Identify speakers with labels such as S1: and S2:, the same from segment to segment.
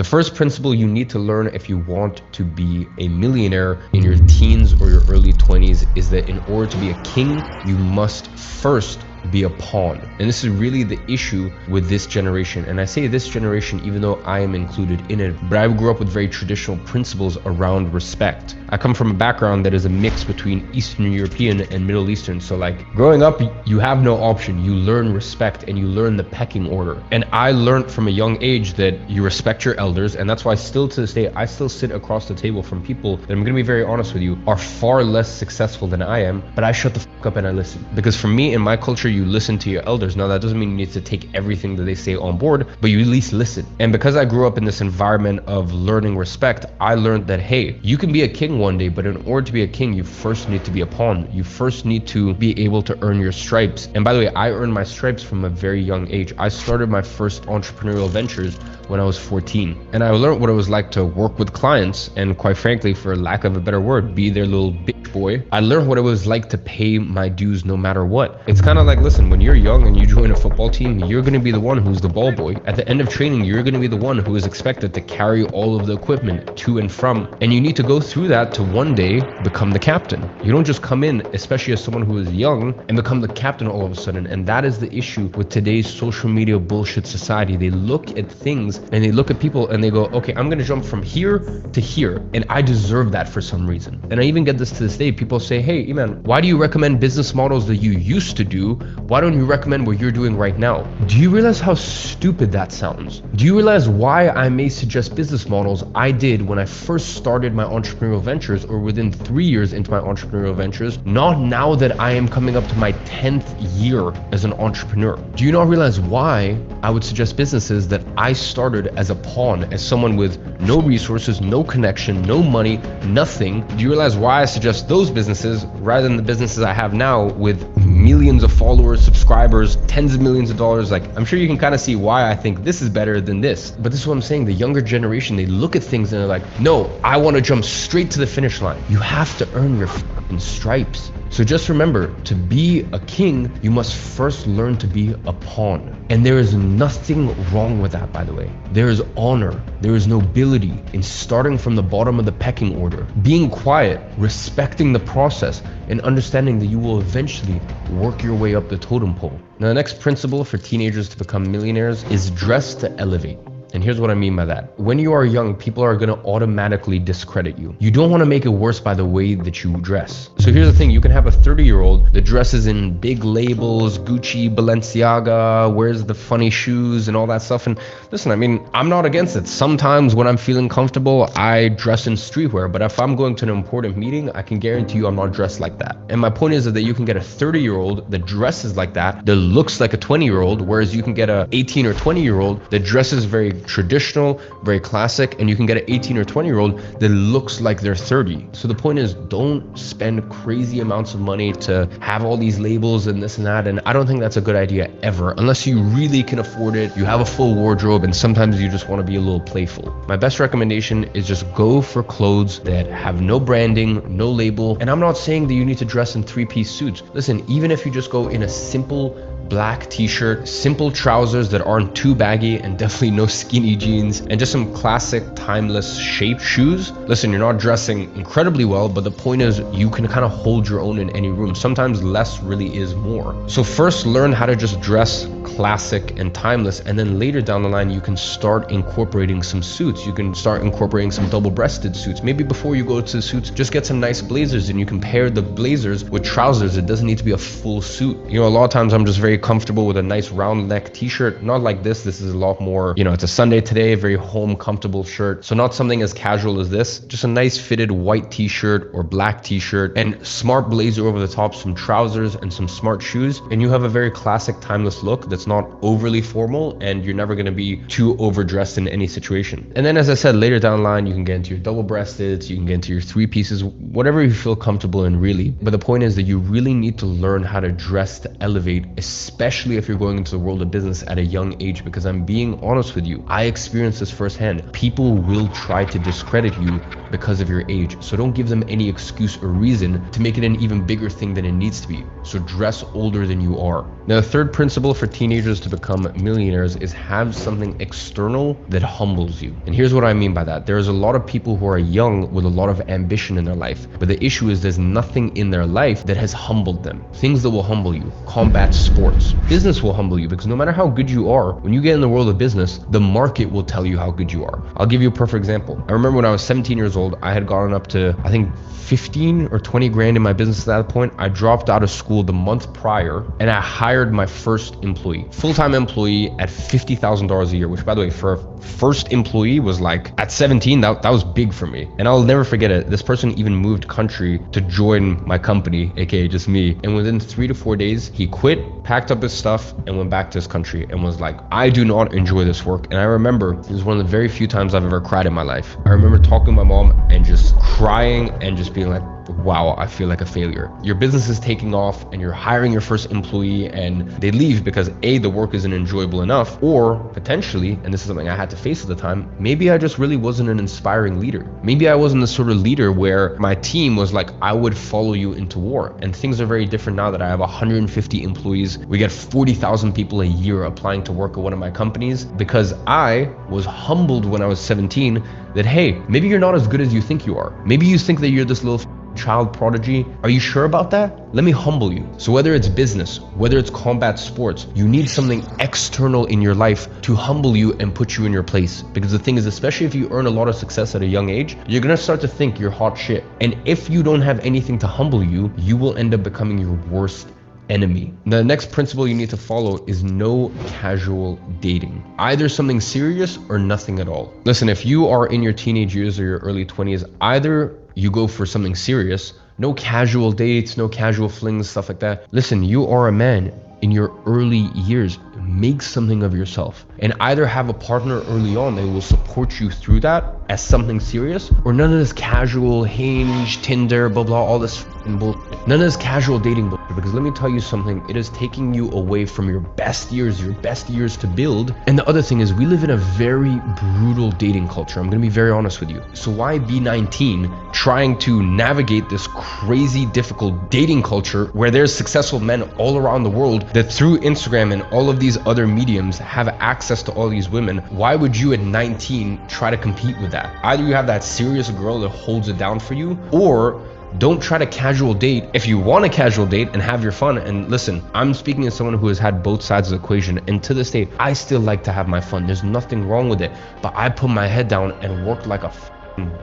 S1: The first principle you need to learn if you want to be a millionaire in your teens or your early 20s is that in order to be a king, you must first be a pawn. And this is really the issue with this generation. And I say this generation even though I am included in it, but I grew up with very traditional principles around respect. I come from a background that is a mix between Eastern European and Middle Eastern. So like growing up, you have no option. You learn respect and you learn the pecking order. And I learned from a young age that you respect your elders. And that's why still to this day, I still sit across the table from people that, I'm going to be very honest with you, are far less successful than I am, but I shut the fuck up and I listen. Because for me, in my culture, you listen to your elders. Now that doesn't mean you need to take everything that they say on board, but you at least listen. And because I grew up in this environment of learning respect, I learned that, hey, you can be a king one day, but in order to be a king, you first need to be a pawn. You first need to be able to earn your stripes. And by the way, I earned my stripes from a very young age. I started my first entrepreneurial ventures when I was 14. And I learned what it was like to work with clients and, quite frankly, for lack of a better word, be their little bitch boy. I learned what it was like to pay my dues no matter what. It's kind of like, listen, when you're young and you join a football team, you're going to be the one who's the ball boy. At the end of training, you're going to be the one who is expected to carry all of the equipment to and from. And you need to go through that to one day become the captain. You don't just come in, especially as someone who is young, and become the captain all of a sudden. And that is the issue with today's social media bullshit society. They look at things and they look at people and they go, okay, I'm going to jump from here to here, and I deserve that for some reason. And I even get this to this day. People say, hey, Iman, why do you recommend business models that you used to do? Why don't you recommend what you're doing right now? Do you realize how stupid that sounds? Do you realize why I may suggest business models I did when I first started my entrepreneurial ventures, or within 3 years into my entrepreneurial ventures, not now that I am coming up to my 10th year as an entrepreneur? Do you not realize why I would suggest businesses that I started as a pawn, as someone with no resources, no connection, no money, nothing? Do you realize why I suggest those businesses rather than the businesses I have now with millions of followers, subscribers, tens of millions of dollars? Like, I'm sure you can kind of see why I think this is better than this. But this is what I'm saying. The younger generation, they look at things and they're like, no, I want to jump straight to the finish line. You have to earn your fucking stripes. So just remember, to be a king, you must first learn to be a pawn. And there is nothing wrong with that, by the way. There is honor, there is nobility in starting from the bottom of the pecking order, being quiet, respecting the process, and understanding that you will eventually work your way up the totem pole. Now, the next principle for teenagers to become millionaires is dress to elevate. And here's what I mean by that. When you are young, people are going to automatically discredit you. You don't want to make it worse by the way that you dress. So here's the thing. You can have a 30-year-old that dresses in big labels, Gucci, Balenciaga, wears the funny shoes and all that stuff. And listen, I mean, I'm not against it. Sometimes when I'm feeling comfortable, I dress in streetwear. But if I'm going to an important meeting, I can guarantee you I'm not dressed like that. And my point is that you can get a 30-year-old that dresses like that looks like a 20-year-old, whereas you can get a 18 or 20-year-old that dresses very traditional, very classic, and you can get an 18 or 20-year-old that looks like they're 30. So the point is, don't spend crazy amounts of money to have all these labels and this and that. And I don't think that's a good idea ever, unless you really can afford it, you have a full wardrobe, and sometimes you just want to be a little playful. My best recommendation is just go for clothes that have no branding, no label. And I'm not saying that you need to dress in 3-piece suits. Listen, even if you just go in a simple black t-shirt, simple trousers that aren't too baggy, and definitely no skinny jeans, and just some classic timeless shaped shoes. Listen, you're not dressing incredibly well, but the point is you can kind of hold your own in any room. Sometimes less really is more. So first learn how to just dress classic and timeless, and then later down the line you can start incorporating some suits. You can start incorporating some double-breasted suits. Maybe before you go to the suits, just get some nice blazers, and you can pair the blazers with trousers. It doesn't need to be a full suit. You know, a lot of times I'm just very comfortable with a nice round neck t-shirt, not like this. This is a lot more, you know, it's a Sunday today, very home comfortable shirt. So not something as casual as this, just a nice fitted white t-shirt or black t-shirt and smart blazer over the top, some trousers and some smart shoes, and you have a very classic timeless look that's not overly formal, and you're never going to be too overdressed in any situation. And then, as I said, later down the line you can get into your double-breasted, you can get into your 3 pieces, whatever you feel comfortable in, really. But the point is that you really need to learn how to dress to elevate, especially if you're going into the world of business at a young age, because I'm being honest with you, I experienced this firsthand. People will try to discredit you because of your age. So don't give them any excuse or reason to make it an even bigger thing than it needs to be. So dress older than you are. Now, the third principle for teenagers to become millionaires is have something external that humbles you. And here's what I mean by that. There's a lot of people who are young with a lot of ambition in their life, but the issue is there's nothing in their life that has humbled them. Things that will humble you: combat sports. Business will humble you, because no matter how good you are, when you get in the world of business, the market will tell you how good you are. I'll give you a perfect example. I remember when I was 17 years old, I had gotten up to, I think, 15 or 20 grand in my business at that point. I dropped out of school the month prior and I hired my first employee, full-time employee at $50,000 a year, which, by the way, for a first employee was like, at 17, that was big for me. And I'll never forget it. This person even moved country to join my company, aka just me. And within 3 to 4 days, he quit, packed up his stuff and went back to his country and was like, I do not enjoy this work. And I remember it was one of the very few times I've ever cried in my life. I remember talking to my mom and just crying and just being like, wow, I feel like a failure. Your business is taking off and you're hiring your first employee and they leave because A, the work isn't enjoyable enough, or potentially, and this is something I had to face at the time, maybe I just really wasn't an inspiring leader. Maybe I wasn't the sort of leader where my team was like, I would follow you into war. And things are very different now that I have 150 employees. We get 40,000 people a year applying to work at one of my companies, because I was humbled when I was 17 that, hey, maybe you're not as good as you think you are. Maybe you think that you're this little child prodigy. Are you sure about that? Let me humble you. So whether it's business, whether it's combat sports, you need something external in your life to humble you and put you in your place. Because the thing is, especially if you earn a lot of success at a young age, you're gonna start to think you're hot shit. And if you don't have anything to humble you, you will end up becoming your worst enemy. The next principle you need to follow is no casual dating. Either something serious or nothing at all. Listen, if you are in your teenage years or your early 20s, either you go for something serious, no casual dates, no casual flings, stuff like that. Listen, you are a man in your early years. Make something of yourself and either have a partner early on that will support you through that as something serious, or none of this casual Hinge, Tinder, blah blah, all this bullshit. None of this casual dating bullshit, because let me tell you something, it is taking you away from your best years to build. And the other thing is, we live in a very brutal dating culture. I'm gonna be very honest with you. So why be 19 trying to navigate this crazy difficult dating culture where there's successful men all around the world that through Instagram and all of these other mediums have access to all these women? Why would you at 19 try to compete with that? Either you have that serious girl that holds it down for you, or don't try to casual date. If you want a casual date and have your fun, and listen, I'm speaking as someone who has had both sides of the equation, and to this day, I still like to have my fun. There's nothing wrong with it, but I put my head down and worked like a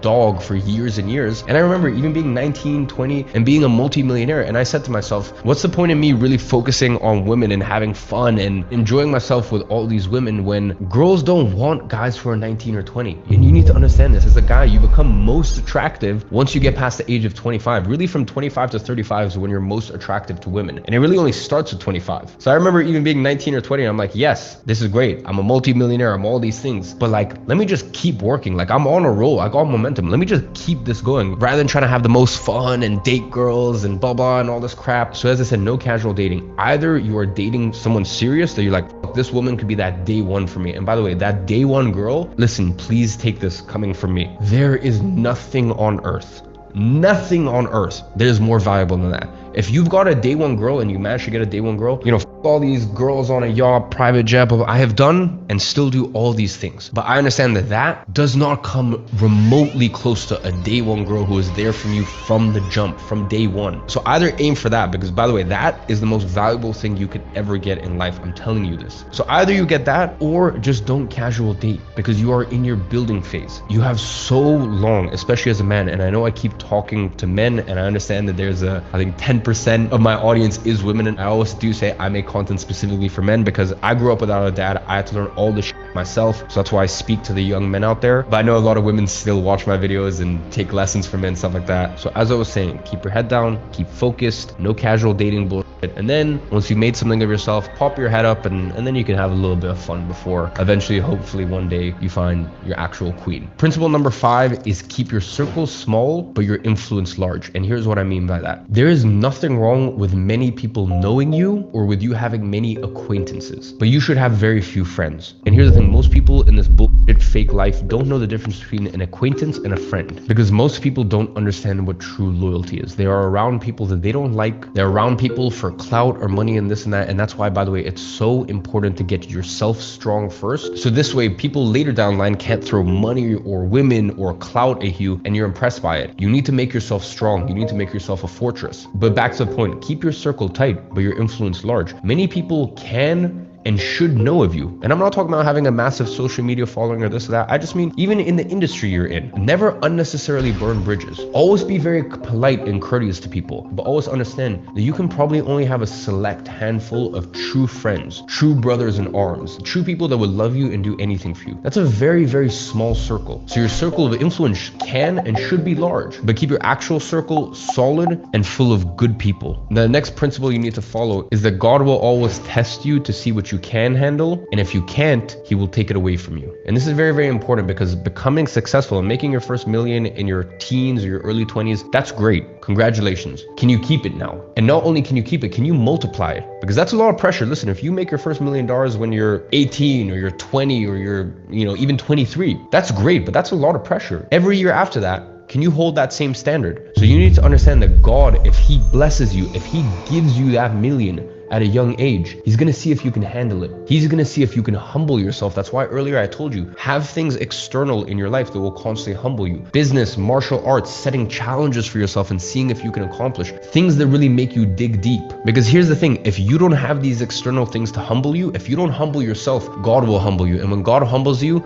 S1: dog for years and years. And I remember even being 19, 20 and being a multi-millionaire, and I said to myself, what's the point of me really focusing on women and having fun and enjoying myself with all these women when girls don't want guys who are 19 or 20? And you need to understand this. As a guy, you become most attractive once you get past the age of 25. Really, from 25 to 35 is when you're most attractive to women, and it really only starts at 25. So I remember even being 19 or 20, and I'm like, yes, this is great, I'm a multi-millionaire, I'm all these things, but like, let me just keep working. Like, I'm on a roll, I got momentum, let me just keep this going rather than trying to have the most fun and date girls and blah blah and all this crap. So as I said, no casual dating. Either you are dating someone serious that you're like, this woman could be that day one for me. And by the way, that day one girl, listen, please take this coming from me, there is nothing on earth that is more valuable than that. If you've got a day one girl and you manage to get a day one girl, you know, all these girls on a yacht, private jet, blah, blah. I have done and still do all these things. But I understand that that does not come remotely close to a day one girl who is there for you from the jump, from day one. So either aim for that, because by the way, that is the most valuable thing you could ever get in life. I'm telling you this. So either you get that, or just don't casual date, because you are in your building phase. You have so long, especially as a man. And I know I keep talking to men, and I understand that there's I think 10% of my audience is women. And I always do say I make content specifically for men because I grew up without a dad. I had to learn all this shit myself. So that's why I speak to the young men out there. But I know a lot of women still watch my videos and take lessons from men, stuff like that. So as I was saying, keep your head down, keep focused, no casual dating bullshit. And then once you've made something of yourself, pop your head up and then you can have a little bit of fun before eventually, hopefully one day you find your actual queen. Principle number 5 is keep your circle small, but your influence large. And here's what I mean by that. There is nothing wrong with many people knowing you or with you having many acquaintances, but you should have very few friends. And here's the thing, most people in this bullshit fake life don't know the difference between an acquaintance and a friend, because most people don't understand what true loyalty is. They are around people that they don't like. They're around people for clout or money and this and that. And that's why, by the way, it's so important to get yourself strong first. So this way, people later down the line can't throw money or women or clout at you and you're impressed by it. You need to make yourself strong. You need to make yourself a fortress. But back to the point, keep your circle tight, but your influence large. Many people can and should know of you. And I'm not talking about having a massive social media following or this or that. I just mean even in the industry you're in, never unnecessarily burn bridges. Always be very polite and courteous to people, but always understand that you can probably only have a select handful of true friends, true brothers in arms, true people that would love you and do anything for you. That's a very, very small circle. So your circle of influence can and should be large, but keep your actual circle solid and full of good people. The next principle you need to follow is that God will always test you to see what you can handle, and if you can't, he will take it away from you. And this is very, very important, because becoming successful and making your first million in your teens or your early 20s, that's great. Congratulations. Can you keep it now? And not only can you keep it, can you multiply it? Because that's a lot of pressure. Listen, if you make your first $1 million when you're 18 or you're 20 or you're, even 23, that's great, but that's a lot of pressure. Every year after that, can you hold that same standard? So you need to understand that God, if he blesses you, if he gives you that million at a young age, he's going to see if you can handle it. He's going to see if you can humble yourself. That's why earlier I told you, have things external in your life that will constantly humble you. Business, martial arts, setting challenges for yourself and seeing if you can accomplish things that really make you dig deep. Because here's the thing, if you don't have these external things to humble you, if you don't humble yourself, God will humble you. And when God humbles you,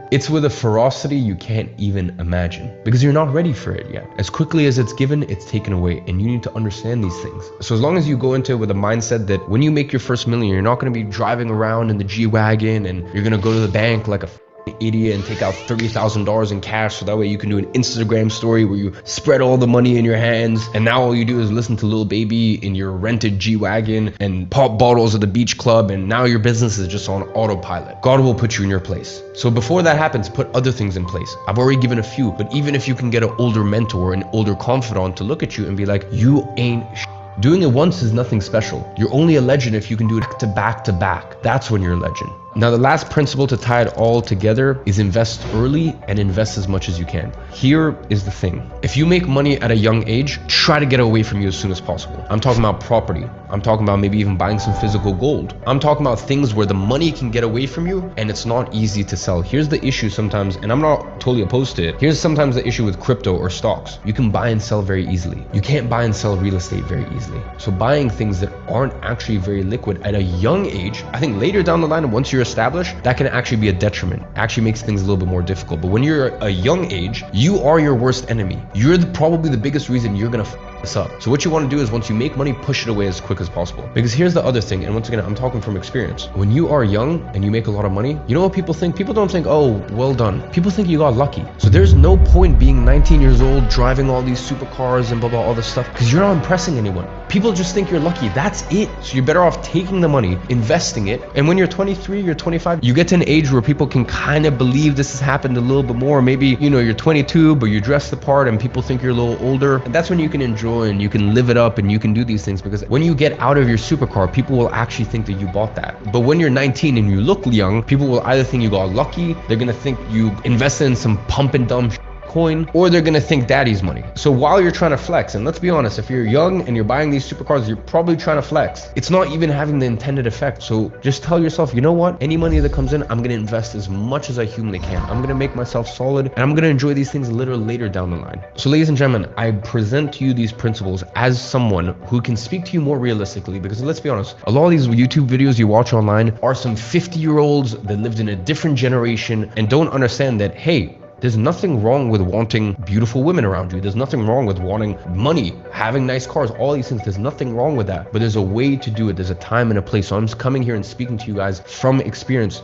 S1: it's with a ferocity you can't even imagine, because you're not ready for it yet. As quickly as it's given, it's taken away, and you need to understand these things. So as long as you go into it with a mindset that when you make your first million, you're not going to be driving around in the G-Wagon and you're going to go to the bank like a idiot and take out $30,000 in cash so that way you can do an Instagram story where you spread all the money in your hands, and now all you do is listen to Lil Baby in your rented G-Wagon and pop bottles at the beach club, and now your business is just on autopilot. God will put you in your place. So before that happens, put other things in place. I've already given a few, but even if you can get an older mentor, an older confidant to look at you and be like, you ain't doing it once is nothing special. You're only a legend if you can do it back to back. That's when you're a legend. Now, the last principle to tie it all together is invest early and invest as much as you can. Here is the thing. If you make money at a young age, try to get away from you as soon as possible. I'm talking about property. I'm talking about maybe even buying some physical gold. I'm talking about things where the money can get away from you and it's not easy to sell. Here's the issue sometimes, and I'm not totally opposed to it. Here's sometimes the issue with crypto or stocks. You can buy and sell very easily. You can't buy and sell real estate very easily. So buying things that aren't actually very liquid at a young age, I think later down the line, once you're established, that can actually be a detriment. It actually makes things a little bit more difficult. But when you're a young age, you are your worst enemy. You're probably the biggest reason you're gonna this up. So what you want to do is once you make money, push it away as quick as possible. Because here's the other thing, and once again, I'm talking from experience. When you are young and you make a lot of money, you know what people think? People don't think, oh, well done. People think you got lucky. So there's no point being 19 years old, driving all these supercars and blah, blah, all this stuff, because you're not impressing anyone. People just think you're lucky. That's it. So you're better off taking the money, investing it. And when you're 23, you're 25, you get to an age where people can kind of believe this has happened a little bit more. Maybe, you're 22, but you dress the part and people think you're a little older. And that's when you can enjoy and you can live it up and you can do these things, because when you get out of your supercar, people will actually think that you bought that. But when you're 19 and you look young, people will either think you got lucky, they're gonna think you invested in some pump and dump coin, or they're gonna think daddy's money. So while you're trying to flex, and let's be honest, if you're young and you're buying these supercars, you're probably trying to flex. It's not even having the intended effect. So just tell yourself, you know what? Any money that comes in, I'm gonna invest as much as I humanly can. I'm gonna make myself solid, and I'm gonna enjoy these things a little later down the line. So ladies and gentlemen, I present to you these principles as someone who can speak to you more realistically, because let's be honest, a lot of these YouTube videos you watch online are some 50-year-olds that lived in a different generation and don't understand that, hey, there's nothing wrong with wanting beautiful women around you. There's nothing wrong with wanting money, having nice cars, all these things. There's nothing wrong with that. But there's a way to do it. There's a time and a place. So I'm just coming here and speaking to you guys from experience.